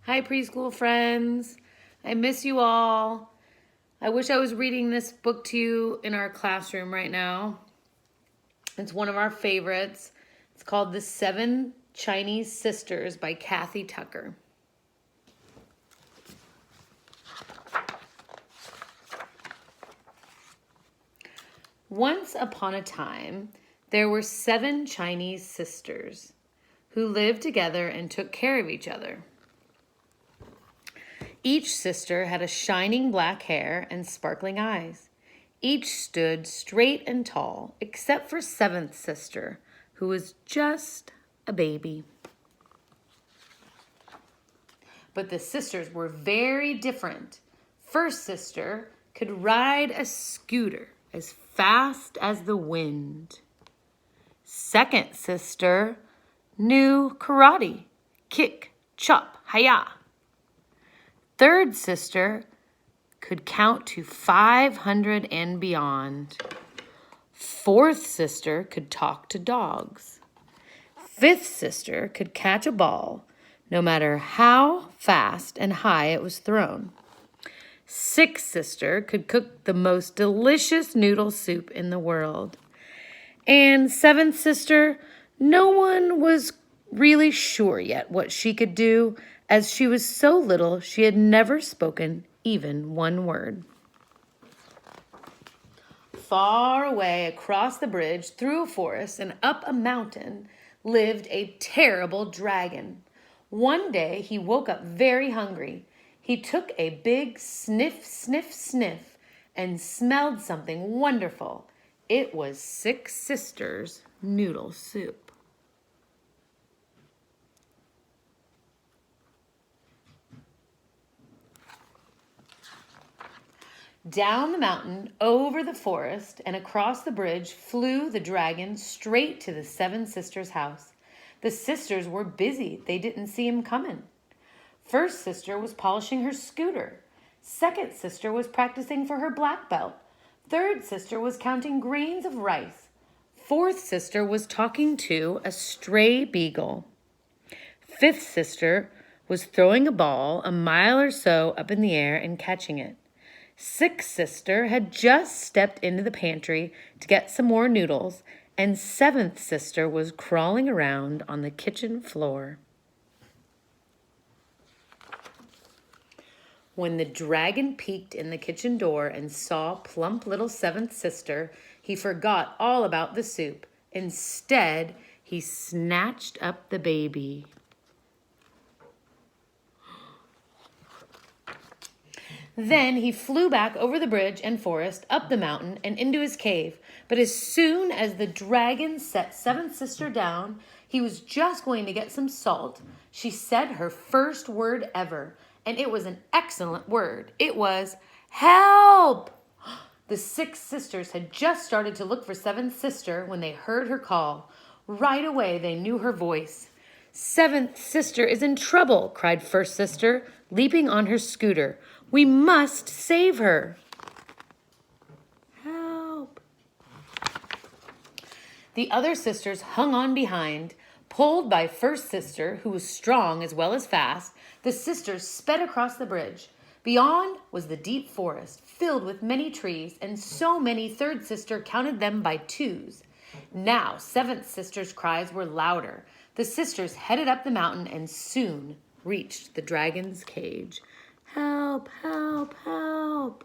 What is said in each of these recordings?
Hi, preschool friends. I miss you all. I wish I was reading this book to you in our classroom right now. It's one of our favorites. It's called The Seven Chinese Sisters by Kathy Tucker. Once upon a time, there were 7 Chinese sisters who lived together and took care of each other. Each sister had a shining black hair and sparkling eyes. Each stood straight and tall, except for 7th sister, who was just a baby. But the sisters were very different. First sister could ride a scooter as fast as the wind. Second sister knew karate, kick, chop, hi-ya. Third sister could count to 500 and beyond. Fourth sister could talk to dogs. Fifth sister could catch a ball, no matter how fast and high it was thrown. Sixth sister could cook the most delicious noodle soup in the world. And seventh sister, no one was really sure yet what she could do, as she was so little she had never spoken even one word. Far away across the bridge, through a forest and up a mountain, lived a terrible dragon. One day he woke up very hungry. He took a big sniff, sniff, sniff and smelled something wonderful. It was 6 sisters' noodle soup. Down the mountain, over the forest, and across the bridge flew the dragon straight to the 7 sisters' house. The sisters were busy. They didn't see him coming. First sister was polishing her scooter. Second sister was practicing for her black belt. Third sister was counting grains of rice. Fourth sister was talking to a stray beagle. Fifth sister was throwing a ball a mile or so up in the air and catching it. Sixth sister had just stepped into the pantry to get some more noodles, and 7th sister was crawling around on the kitchen floor. When the dragon peeked in the kitchen door and saw plump little 7th sister, he forgot all about the soup. Instead, he snatched up the baby. Then he flew back over the bridge and forest, up the mountain, and into his cave. But as soon as the dragon set 7th sister down, he was just going to get some salt. She said her first word ever, and it was an excellent word. It was, "Help!" The 6 sisters had just started to look for 7th sister when they heard her call. Right away, they knew her voice. "7th sister is in trouble," cried first sister, leaping on her scooter. "We must save her." Help! The other sisters hung on behind. Pulled by first sister, who was strong as well as fast, the sisters sped across the bridge. Beyond was the deep forest, filled with many trees, and so many third sister counted them by 2s. Now 7th sister's cries were louder. The sisters headed up the mountain and soon reached the dragon's cage. "Help, help, help!"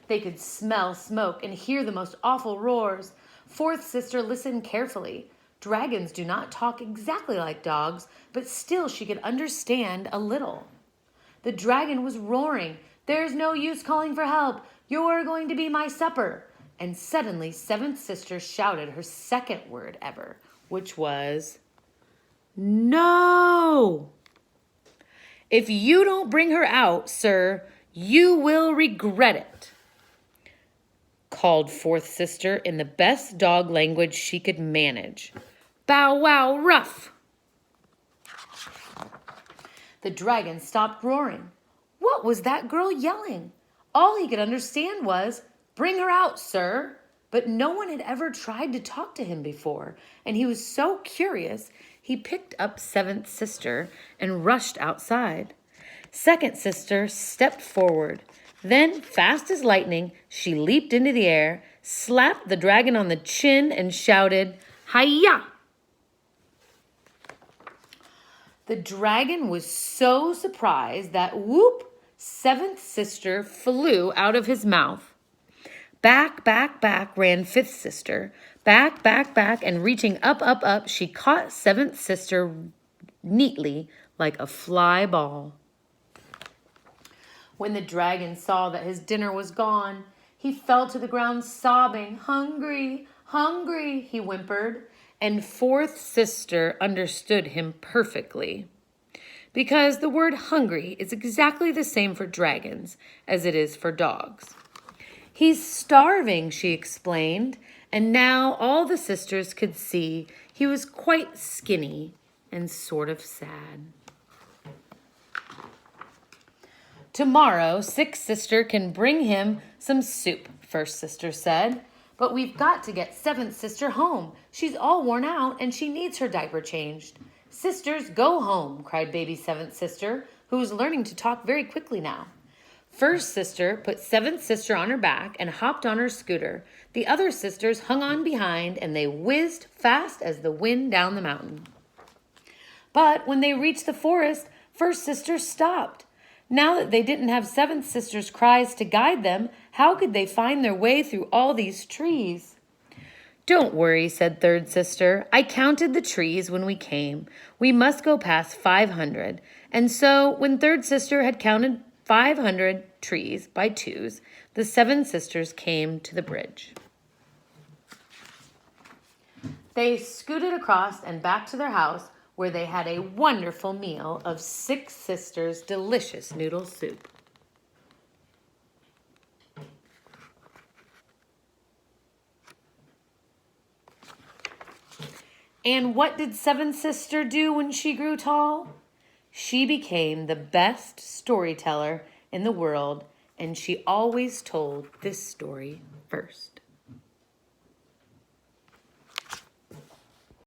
They could smell smoke and hear the most awful roars. Fourth sister listened carefully. Dragons do not talk exactly like dogs, but still she could understand a little. The dragon was roaring, "There's no use calling for help. You're going to be my supper." And suddenly 7th sister shouted her second word ever, which was, "No! If you don't bring her out, sir, you will regret it," called 4th sister in the best dog language she could manage. "Bow wow ruff!" The dragon stopped roaring. What was that girl yelling? All he could understand was, "Bring her out, sir." But no one had ever tried to talk to him before, and he was so curious, he picked up seventh sister and rushed outside. Second sister stepped forward. Then, fast as lightning, she leaped into the air, slapped the dragon on the chin, and shouted, "Hi-ya!" The dragon was so surprised that, whoop, seventh sister flew out of his mouth. Back, back, back ran fifth sister. Back, back, back, and reaching up, up, up, she caught seventh sister neatly like a fly ball. When the dragon saw that his dinner was gone, he fell to the ground sobbing, "Hungry, hungry," he whimpered, and fourth sister understood him perfectly. Because the word hungry is exactly the same for dragons as it is for dogs. "He's starving," she explained, and now all the sisters could see he was quite skinny and sort of sad. "Tomorrow, sixth sister can bring him some soup," first sister said. "But we've got to get seventh sister home. She's all worn out and she needs her diaper changed." "Sisters, go home," cried baby seventh sister, who was learning to talk very quickly now. First sister put seventh sister on her back and hopped on her scooter. The other sisters hung on behind and they whizzed fast as the wind down the mountain. But when they reached the forest, first sister stopped. Now that they didn't have seventh sister's cries to guide them, how could they find their way through all these trees? "Don't worry," said third sister. "I counted the trees when we came. We must go past 500. And so when third sister had counted 500 trees by twos, the seven sisters came to the bridge. They scooted across and back to their house, where they had a wonderful meal of six sisters' delicious noodle soup. And what did seventh sister do when she grew tall? She became the best storyteller in the world, and she always told this story first.